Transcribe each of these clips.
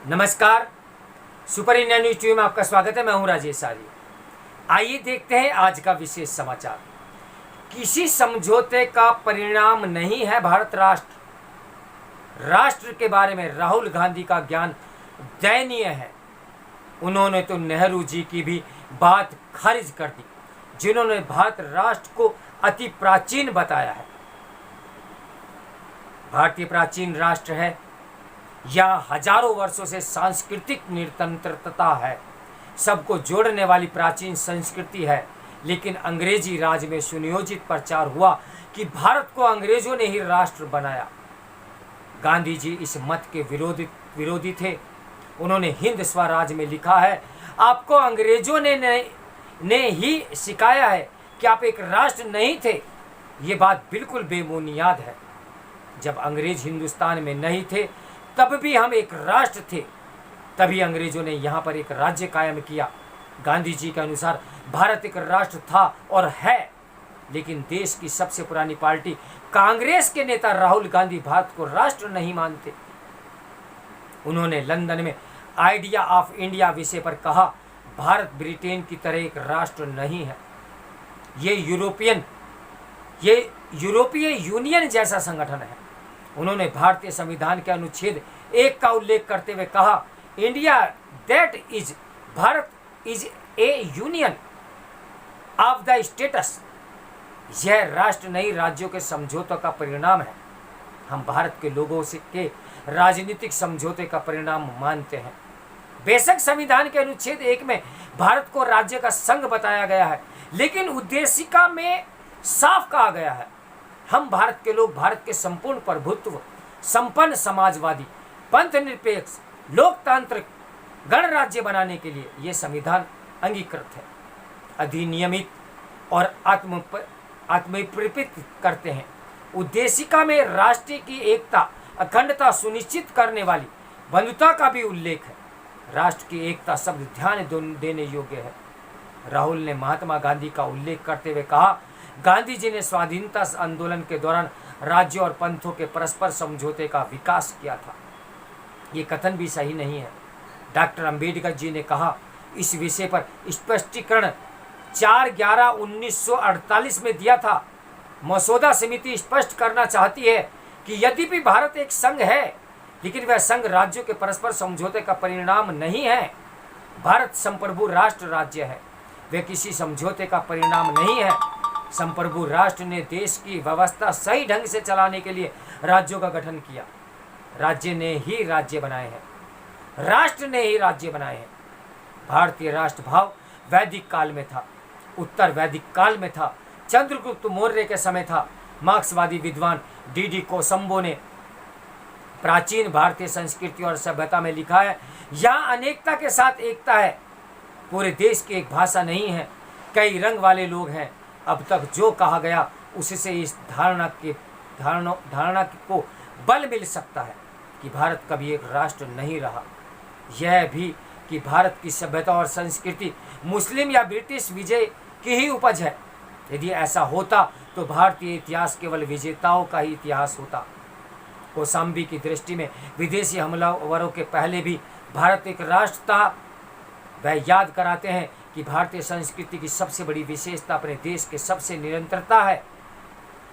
नमस्कार। Super India news TV में आपका स्वागत है। मैं हूं राजेश आर्य। आइए देखते हैं आज का विशेष समाचार। किसी समझौते का परिणाम नहीं है भारत राष्ट्र। राष्ट्र के बारे में राहुल गांधी का ज्ञान दयनीय है। उन्होंने तो नेहरू जी की भी बात खारिज कर दी, जिन्होंने भारत राष्ट्र को अति प्राचीन बताया है। भारतीय प्राचीन राष्ट्र है या हजारों वर्षों से सांस्कृतिक निरंतरता है, सबको जोड़ने वाली प्राचीन संस्कृति है। लेकिन अंग्रेजी राज में सुनियोजित प्रचार हुआ कि भारत को अंग्रेजों ने ही राष्ट्र बनाया। गांधी जी इस मत के विरोधी थे। उन्होंने हिंद स्वराज में लिखा है, आपको अंग्रेजों ने ही सिखाया है कि आप एक राष्ट्र नहीं थे। ये बात बिल्कुल बेबुनियाद है। जब अंग्रेज हिंदुस्तान में नहीं थे तब भी हम एक राष्ट्र थे। तभी अंग्रेजों ने यहाँ पर एक राज्य कायम किया। गांधी जी के अनुसार भारत एक राष्ट्र था और है, लेकिन देश की सबसे पुरानी पार्टी कांग्रेस के नेता राहुल गांधी भारत को राष्ट्र नहीं मानते। उन्होंने लंदन में आइडिया ऑफ इंडिया विषय पर कहा, भारत ब्रिटेन की तरह एक राष्ट्र नहीं है, ये यूरोपीय यूनियन जैसा संगठन है। उन्होंने भारतीय संविधान के अनुच्छेद 1 का उल्लेख करते हुए कहा, India that is Bharat is A union of the status. यह राष्ट्र नहीं, राज्यों के समझौतों का परिणाम है। हम भारत के लोगों से के राजनीतिक समझौते का परिणाम मानते हैं। बेशक संविधान के अनुच्छेद 1 में भारत को राज्य का संघ बताया गया है, लेकिन उद्देशिका में साफ कहा गया है, हम भारत के लोग भारत के संपूर्ण प्रभुत्व, संपन्न समाजवादी, पंथ निरपेक्ष, लोकतांत्रिक गणराज्य बनाने के लिए यह संविधान अंगीकृत है, अधिनियमित और आत्मप्रपित करते हैं। उद्देशिका में राष्ट्र की एकता, अखंडता सुनिश्चित करने वाली बंधुता का भी उल्लेख है। राष्ट्र की एकता शब्द ध्यान देने योग्य है। राहुल ने महात्मा गांधी का उल्लेख करते हुए कहा, गांधी जी ने स्वाधीनता आंदोलन के दौरान राज्यों और पंथों के परस्पर समझौते का विकास किया था। ये कथन भी सही नहीं है। डॉक्टर अंबेडकर जी ने कहा, इस विषय पर स्पष्टीकरण 4/11/1948 में दिया था। मसौदा समिति स्पष्ट करना चाहती है कि यद्यपि भारत एक संघ है, लेकिन वह संघ राज्यों के परस्पर समझौते का परिणाम नहीं है। भारत संप्रभु राष्ट्र राज्य है, वह किसी समझौते का परिणाम नहीं है। संप्रभु राष्ट्र ने देश की व्यवस्था सही ढंग से चलाने के लिए राज्यों का गठन किया। राज्य ने ही राज्य बनाए हैं, राष्ट्र ने ही राज्य बनाए हैं। भारतीय राष्ट्र भाव वैदिक काल में था, उत्तर वैदिक काल में था, चंद्रगुप्त मौर्य के समय था। मार्क्सवादी विद्वान डी कोसंबो ने प्राचीन भारतीय संस्कृति और सभ्यता में लिखा है, यहाँ अनेकता के साथ एकता है। पूरे देश की एक भाषा नहीं है, कई रंग वाले लोग हैं। अब तक जो कहा गया उससे इस धारणा को बल मिल सकता है कि भारत कभी एक राष्ट्र नहीं रहा। यह भी कि भारत की सभ्यता और संस्कृति मुस्लिम या ब्रिटिश विजय की ही उपज है। यदि ऐसा होता तो भारतीय इतिहास केवल विजेताओं का ही इतिहास होता। कोसाम्बी की दृष्टि में विदेशी हमलावरों के पहले भी भारत एक राष्ट्र था। वह याद कराते हैं कि भारतीय संस्कृति की सबसे बड़ी विशेषता अपने देश के सबसे निरंतरता है।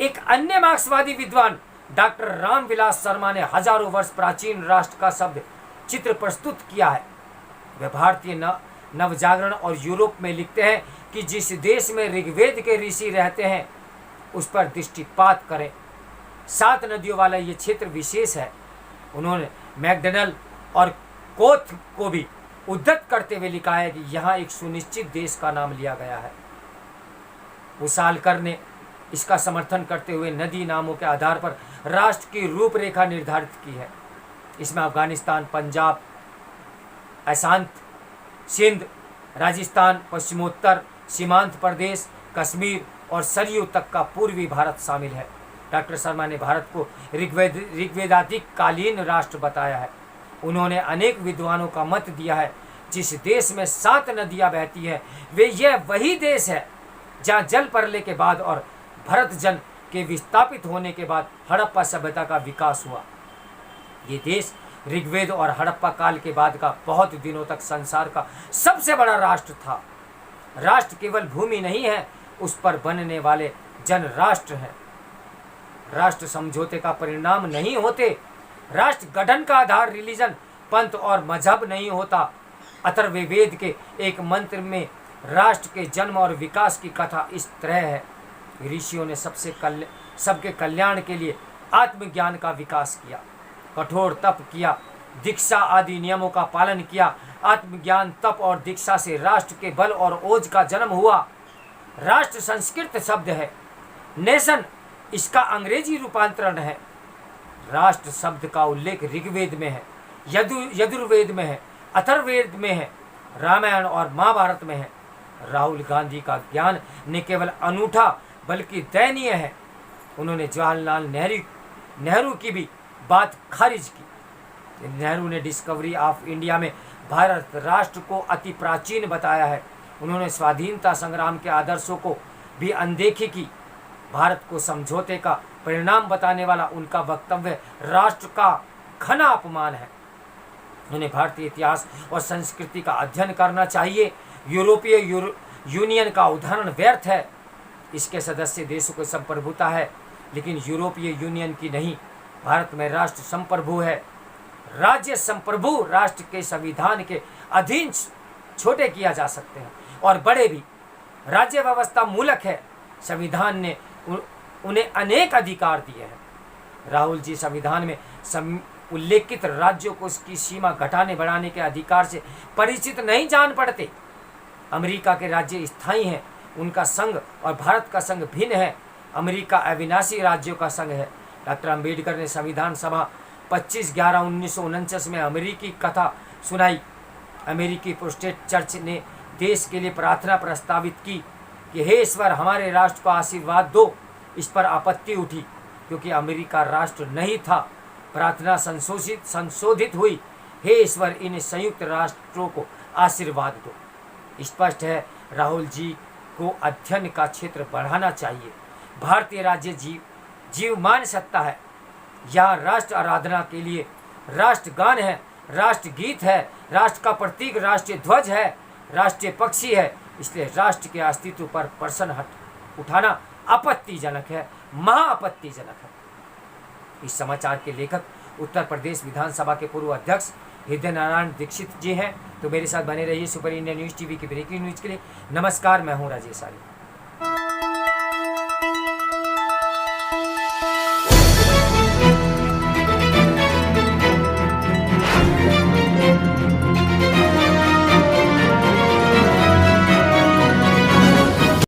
एक अन्य मार्क्सवादी विद्वान डॉक्टर रामविलास शर्मा ने हजारों वर्ष प्राचीन राष्ट्र का शब्द चित्र प्रस्तुत किया है। वे भारतीय नवजागरण और यूरोप में लिखते हैं कि जिस देश में ऋग्वेद के ऋषि रहते हैं उस पर दृष्टिपात करें। 7 नदियों वाला ये क्षेत्र विशेष है। उन्होंने मैकडनल और कोथ को भी उद्धत करते हुए लिखा है कि यहाँ एक सुनिश्चित देश का नाम लिया गया है। उसालकर ने इसका समर्थन करते हुए नदी नामों के आधार पर राष्ट्र की रूपरेखा निर्धारित की है। इसमें अफगानिस्तान, पंजाब, अशांत, सिंध, राजस्थान, पश्चिमोत्तर सीमांत प्रदेश, कश्मीर और सरयू तक का पूर्वी भारत शामिल है। डॉक्टर शर्मा ने भारत को ऋग्वेदातिक कालीन राष्ट्र बताया है। उन्होंने अनेक विद्वानों का मत दिया है, जिस देश में 7 नदियां बहती है यह वही देश है जहां जल प्रलय के बाद और भरत जन के विस्थापित होने के बाद हड़प्पा सभ्यता का विकास हुआ। ये देश ऋग्वेद और हड़प्पा काल के बाद का बहुत दिनों तक संसार का सबसे बड़ा राष्ट्र था। राष्ट्र केवल भूमि नहीं है, उस पर बनने वाले जन राष्ट्र हैं। राष्ट्र समझौते का परिणाम नहीं होते। राष्ट्र गठन का आधार रिलीजन, पंथ और मजहब नहीं होता। अथर्ववेद के एक मंत्र में राष्ट्र के जन्म और विकास की कथा इस तरह है। ऋषियों ने सबके कल्याण के लिए आत्मज्ञान का विकास किया, कठोर तप किया, दीक्षा आदि नियमों का पालन किया। आत्मज्ञान, तप और दीक्षा से राष्ट्र के बल और ओज का जन्म हुआ। राष्ट्र संस्कृत शब्द है, नेशन इसका अंग्रेजी रूपांतरण है। राष्ट्र शब्द का उल्लेख ऋग्वेद में है, यजुर्वेद में है, अथर्ववेद में है, रामायण और महाभारत में है। राहुल गांधी का ज्ञान न केवल अनूठा बल्कि दयनीय है। उन्होंने जवाहरलाल नेहरू की भी बात खारिज की। नेहरू ने डिस्कवरी ऑफ इंडिया में भारत राष्ट्र को अति प्राचीन बताया है। उन्होंने स्वाधीनता संग्राम के आदर्शों को भी अनदेखी की। भारत को समझौते का परिणाम बताने वाला उनका वक्तव्य राष्ट्र का घना अपमान है। उन्हें भारतीय इतिहास और संस्कृति का अध्ययन करना चाहिए। यूरोपीय यूनियन का उदाहरण व्यर्थ है। इसके सदस्य देशों की संप्रभुता है, लेकिन यूरोपीय यूनियन की नहीं। भारत में राष्ट्र संप्रभु है। राज्य संप्रभु राष्ट्र के संविधान के अधीन छोटे किया जा सकते हैं और बड़े भी। राज्य व्यवस्था मूलक है। संविधान ने उन्हें अनेक अधिकार दिए हैं। राहुल जी संविधान में उल्लेखित राज्यों को उसकी सीमा घटाने बढ़ाने के अधिकार से परिचित नहीं जान पड़ते। अमेरिका के राज्य स्थायी हैं, उनका संघ और भारत का संघ भिन्न है। अमेरिका अविनाशी राज्यों का संघ है। डॉक्टर अंबेडकर ने संविधान सभा 25/11/1949 में अमेरिकी कथा सुनाई। अमेरिकी प्रोटेस्टेंट चर्च ने देश के लिए प्रार्थना प्रस्तावित की कि हे ईश्वर, हमारे राष्ट्र को आशीर्वाद दो। इस पर आपत्ति उठी क्योंकि अमेरिका राष्ट्र नहीं था। प्रार्थना संशोधित हुई, हे ईश्वर, इन संयुक्त राष्ट्रों को आशीर्वाद दो। स्पष्ट है, राहुल जी को अध्ययन का क्षेत्र बढ़ाना चाहिए। भारतीय राज्य जीवमान सत्ता है। यहाँ राष्ट्र आराधना के लिए राष्ट्रगान है, राष्ट्र गीत है, राष्ट्र का प्रतीक राष्ट्रीय ध्वज है, राष्ट्रीय पक्षी है। इसलिए राष्ट्र के अस्तित्व पर प्रश्न उठाना आपत्तिजनक है, महाआपत्तिजनक है। इस समाचार के लेखक उत्तर प्रदेश विधानसभा के पूर्व अध्यक्ष हृदय नारायण दीक्षित जी हैं। तो मेरे साथ बने रहिए सुपर इंडिया न्यूज़ टीवी की ब्रेकिंग न्यूज़ के लिए। नमस्कार, मैं हूँ राजेश आर्य।